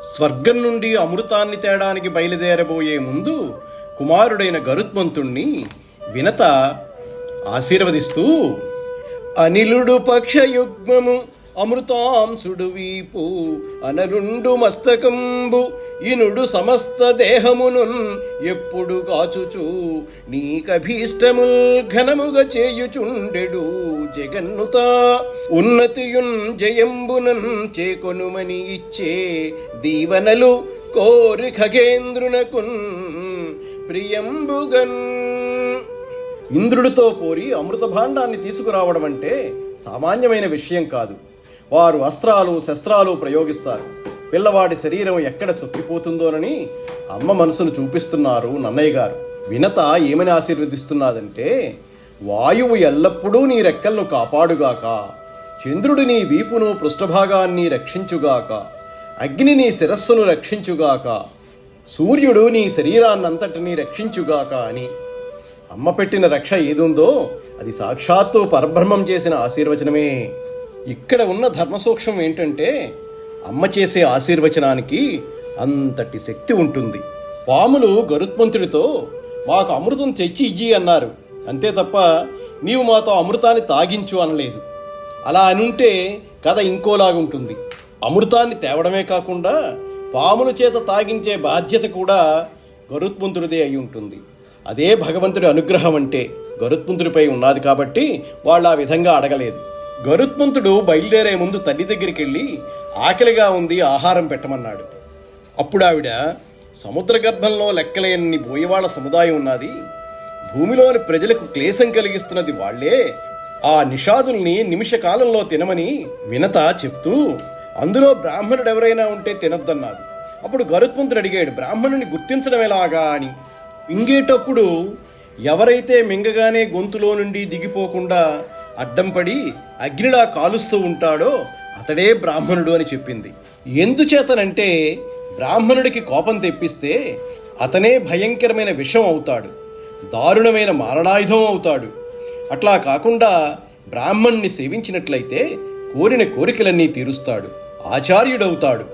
స్వర్గం నుండి అమృతాన్ని తేడానికి బయలుదేరబోయే ముందు కుమారుడైన గరుత్మంతుణ్ణి వినత ఆశీర్వదిస్తూ, అనిలుడు పక్షయుగ్మము అమృతాంశుడు వీపు అనలుండు మస్తకంబు ఇనుడు సమస్త దేహమునున్ ఎప్పుడు కాచుచు నీకభీష్టముల్ ఘనముగా చేయుచుండెడు జగన్నుత ఉన్నతియున్ జయంబునన్ చేకొనుమని ఇచ్చే దీవనలు కోరి ఖగేంద్రునకున్ ప్రియంబుగన్. ఇంద్రుడితో కోరి అమృత భాండాన్ని తీసుకురావడం అంటే సామాన్యమైన విషయం కాదు. వారు అస్త్రాలు శస్త్రాలు ప్రయోగిస్తారు. పిల్లవాడి శరీరం ఎక్కడ చొక్కిపోతుందోనని అమ్మ మనసును చూపిస్తున్నారు నన్నయ్య గారు. వినత ఏమని ఆశీర్వదిస్తున్నాదంటే, వాయువు ఎల్లప్పుడూ నీ రెక్కలను కాపాడుగాక, చంద్రుడు నీ వీపును పృష్ఠభాగాన్ని రక్షించుగాక, అగ్ని నీ శిరస్సును రక్షించుగాక, సూర్యుడు నీ శరీరాన్నంతటినీ రక్షించుగాక అని. అమ్మ పెట్టిన రక్ష ఏదుందో అది సాక్షాత్తు పరబ్రహ్మం చేసిన ఆశీర్వచనమే. ఇక్కడ ఉన్న ధర్మసూక్ష్మం ఏంటంటే, అమ్మ చేసే ఆశీర్వచనానికి అంతటి శక్తి ఉంటుంది. పాములు గరుత్మంతుడితో మాకు అమృతం తెచ్చి ఇయ్యి అన్నారు, అంతే తప్ప నీవు మాతో అమృతాన్ని తాగించు అనలేదు. అలా అనుంటే కథ ఇంకోలాగుంటుంది. అమృతాన్ని తేవడమే కాకుండా పాముల చేత తాగించే బాధ్యత కూడా గరుత్మంతుడిదే అయి ఉంటుంది. అదే భగవంతుడి అనుగ్రహం అంటే గరుత్మంతుడిపై ఉన్నది కాబట్టి వాళ్ళు ఆ విధంగా అడగలేదు. గరుత్మంతుడు బయలుదేరే ముందు తల్లి దగ్గరికి వెళ్ళి ఆకలిగా ఉంది, ఆహారం పెట్టమన్నాడు. అప్పుడు ఆవిడ, సముద్ర గర్భంలో లెక్కలేని బోయవాళ్ల సముదాయం ఉన్నది, భూమిలోని ప్రజలకు క్లేశం కలిగిస్తున్నది వాళ్లే, ఆ నిషాదుల్ని నిమిష కాలంలో తినమని వినత చెప్తూ, అందులో బ్రాహ్మణుడు ఎవరైనా ఉంటే తినొద్దన్నాడు. అప్పుడు గరుత్మంతుడు అడిగాడు, బ్రాహ్మణుని గుర్తించడం ఎలాగా అని. మింగేటప్పుడు ఎవరైతే మింగగానే గొంతులో నుండి దిగిపోకుండా అడ్డం పడి అగ్నిలా కాలుస్తూ ఉంటాడో అతడే బ్రాహ్మణుడు అని చెప్పింది. ఎందుచేతనంటే బ్రాహ్మణుడికి కోపం తెప్పిస్తే అతనే భయంకరమైన విషం అవుతాడు, దారుణమైన మారణాయుధం అవుతాడు. అట్లా కాకుండా బ్రాహ్మణ్ణి సేవించినట్లయితే కోరిన కోరికలన్నీ తీరుస్తాడు, ఆచార్యుడవుతాడు,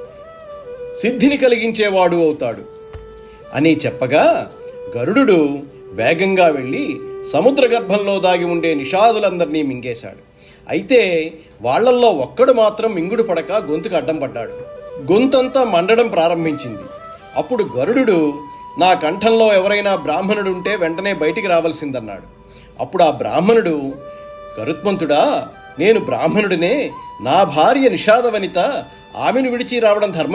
సిద్ధిని కలిగించేవాడు అవుతాడు అని చెప్పగా గరుడు వేగంగా వెళ్ళి సముద్ర గర్భంలో దాగి ఉండే నిషాదులందరినీ మింగేశాడు. అయితే వాళ్లల్లో ఒక్కడు మాత్రం మింగుడు పడక గొంతుకు అడ్డం పడ్డాడు. గొంతంతా మండడం ప్రారంభించింది. అప్పుడు గరుడు, నా కంఠంలో ఎవరైనా బ్రాహ్మణుడు ఉంటే వెంటనే బయటికి రావాల్సిందన్నాడు. అప్పుడు ఆ బ్రాహ్మణుడు, గరుత్మంతుడా, నేను బ్రాహ్మణుడినే, నా భార్య నిషాదవనిత, ఆమెను విడిచి రావడం ధర్మం